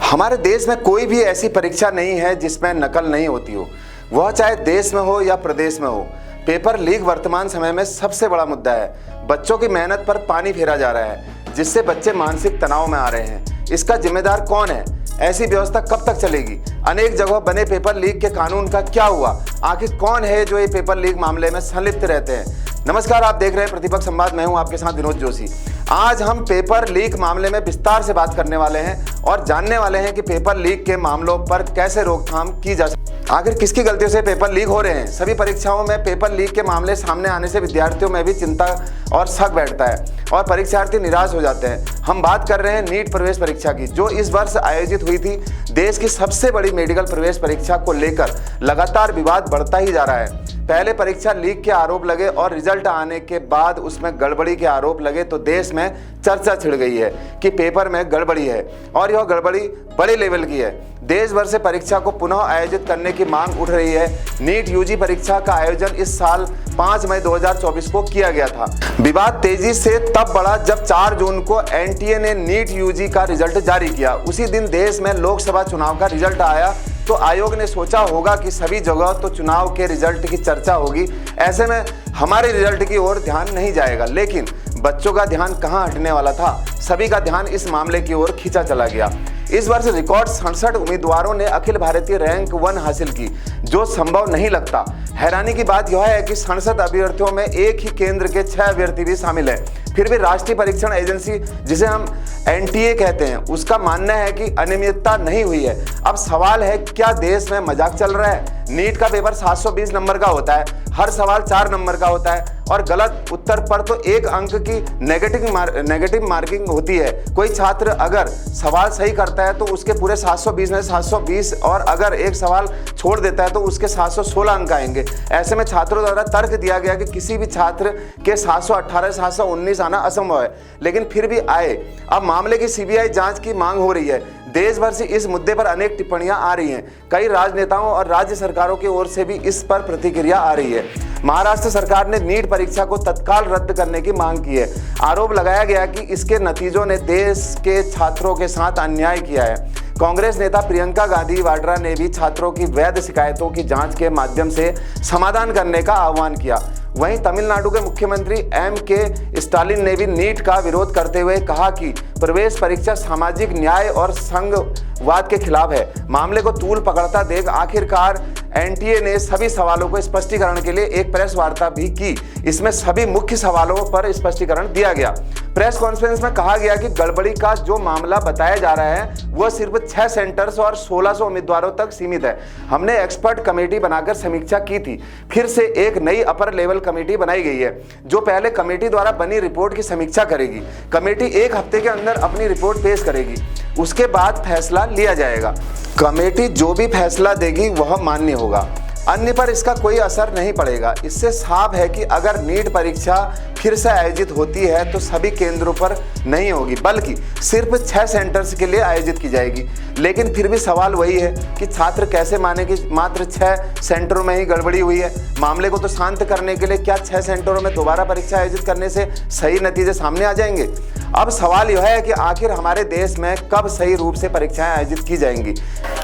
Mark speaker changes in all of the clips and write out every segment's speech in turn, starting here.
Speaker 1: हमारे देश में कोई भी ऐसी परीक्षा नहीं है जिसमें नकल नहीं होती हो, वह चाहे देश में हो या प्रदेश में हो। पेपर लीक वर्तमान समय में सबसे बड़ा मुद्दा है। बच्चों की मेहनत पर पानी फेरा जा रहा है, जिससे बच्चे मानसिक तनाव में आ रहे हैं। इसका जिम्मेदार कौन है? ऐसी व्यवस्था कब तक चलेगी? अनेक जगह बने पेपर लीक के कानून का क्या हुआ? आखिर कौन है जो ये पेपर लीक मामले में संलिप्त रहते हैं? नमस्कार, आप देख रहे हैं प्रतिपक्ष संवाद। मैं हूं आपके साथ विनोद जोशी। आज हम पेपर लीक मामले में विस्तार से बात करने वाले हैं और जानने वाले हैं कि पेपर लीक के मामलों पर कैसे रोकथाम की जा सकती है। आखिर किसकी गलतियों से पेपर लीक हो रहे हैं? सभी परीक्षाओं में पेपर लीक के मामले सामने आने से विद्यार्थियों में भी चिंता और शक बैठता है और परीक्षार्थी निराश हो जाते हैं। हम बात कर रहे हैं नीट प्रवेश परीक्षा की, जो इस वर्ष आयोजित हुई थी। देश की सबसे बड़ी मेडिकल प्रवेश परीक्षा को लेकर लगातार विवाद बढ़ता ही जा रहा है। पहले परीक्षा लीक के आरोप लगे और रिजल्ट आने के बाद उसमें गड़बड़ी के आरोप लगे तो देश में चर्चा छिड़ गई है कि पेपर में गड़बड़ी है और यह गड़बड़ी बड़े लेवल की है। देश भर से परीक्षा को पुनः आयोजित करने की मांग उठ रही है। नीट यूजी परीक्षा का आयोजन इस साल 5 मई 2024 को किया गया था। विवाद तेजी से तब बढ़ा जब 4 जून को एनटीए ने नीट यूजी का रिजल्ट जारी किया। उसी दिन देश में लोकसभा चुनाव का रिजल्ट आया तो आयोग ने सोचा होगा कि सभी जगह तो चुनाव के रिजल्ट की चर्चा होगी, ऐसे में हमारे रिजल्ट की ओर ध्यान नहीं जाएगा। लेकिन बच्चों का ध्यान कहां हटने वाला था? सभी का ध्यान इस मामले की ओर खींचा चला गया। इस वर्ष रिकॉर्ड 67 उम्मीदवारों ने अखिल भारतीय रैंक 1 हासिल की, जो संभव नहीं लगता। हैरानी की बात यह है कि 67 अभ्यर्थियों में एक ही केंद्र के 6 अभ्यर्थी भी शामिल हैं। फिर भी राष्ट्रीय परीक्षण एजेंसी, जिसे हम एनटीए कहते हैं, उसका मानना है कि अनियमितता नहीं हुई है। अब सवाल है, क्या देश में मजाक चल रहा है? नीट का पेपर 720 नंबर का होता है, हर सवाल 4 नंबर का होता है और गलत उत्तर पर तो 1 अंक की नेगेटिव मार्किंग होती है। कोई छात्र अगर सवाल सही करता है तो उसके पूरे 720 में 720 और अगर एक सवाल छोड़ देता है तो उसके 716 अंक आएंगे। ऐसे में छात्रों द्वारा तर्क दिया गया कि किसी भी छात्र के 718 719 आना असंभव है, लेकिन फिर भी आए। अब मामले की सीबीआई जांच की मांग हो रही है। देश भर से इस मुद्दे पर अनेक टिप्पणियां आ रही हैं। कई राजनेताओं और राज्य सरकारों की ओर से भी इस पर प्रतिक्रिया आ रही है। महाराष्ट्र सरकार ने नीट परीक्षा को तत्काल रद्द करने की मांग की है। आरोप लगाया गया कि इसके नतीजों ने देश के छात्रों के साथ अन्याय किया है। कांग्रेस नेता प्रियंका गांधी वाड्रा ने भी छात्रों की वैध शिकायतों की जांच के माध्यम से समाधान करने का आह्वान किया। वहीं तमिलनाडु के मुख्यमंत्री एम.के. स्टालिन ने भी नीट का विरोध करते हुए कहा कि प्रवेश परीक्षा सामाजिक न्याय और संघवाद के खिलाफ है। मामले को तूल पकड़ता देख आखिरकार एनटीए ने सभी सवालों को स्पष्टीकरण के लिए एक प्रेस वार्ता भी की। इसमें सभी मुख्य सवालों पर स्पष्टीकरण दिया गया। प्रेस कॉन्फ्रेंस में कहा गया कि गड़बड़ी का जो मामला बताया जा रहा है वह सिर्फ 6 सेंटर्स और 1600 उम्मीदवारों तक सीमित है। हमने एक्सपर्ट कमेटी बनाकर समीक्षा की थी। फिर से एक नई अपर लेवल कमेटी बनाई गई है, जो पहले कमेटी द्वारा बनी रिपोर्ट की समीक्षा करेगी। कमेटी 1 हफ्ते के अंदर अपनी रिपोर्ट पेश करेगी, उसके बाद फैसला लिया जाएगा। कमेटी जो भी फैसला देगी वह मान्य होगा, अन्य पर इसका कोई असर नहीं पड़ेगा। इससे साफ है कि अगर नीट परीक्षा फिर से आयोजित होती है तो सभी केंद्रों पर नहीं होगी, बल्कि सिर्फ 6 सेंटर्स के लिए आयोजित की जाएगी। लेकिन फिर भी सवाल वही है कि छात्र कैसे माने कि मात्र 6 सेंटरों में ही गड़बड़ी हुई है। मामले को तो शांत करने के लिए क्या 6 सेंटरों में दोबारा परीक्षा आयोजित करने से सही नतीजे सामने आ जाएंगे? अब सवाल यह है कि आखिर हमारे देश में कब सही रूप से परीक्षाएं आयोजित की जाएंगी?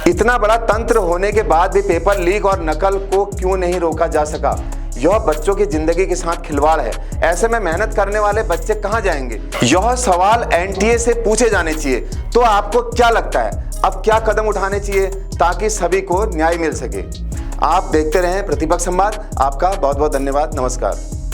Speaker 1: इतना बड़ा तंत्र होने के बाद भी पेपर लीक और नकल को क्यों नहीं रोका जा सका? यह बच्चों की जिंदगी के साथ खिलवाड़ है। ऐसे में मेहनत करने वाले बच्चे कहां जाएंगे? यह सवाल एनटीए से पूछे जाने चाहिए। तो आपको क्या लगता है, अब क्या कदम उठाने चाहिए ताकि सभी को न्याय मिल सके? आप देखते रहें प्रतिपक्ष संवाद। आपका बहुत बहुत धन्यवाद। नमस्कार।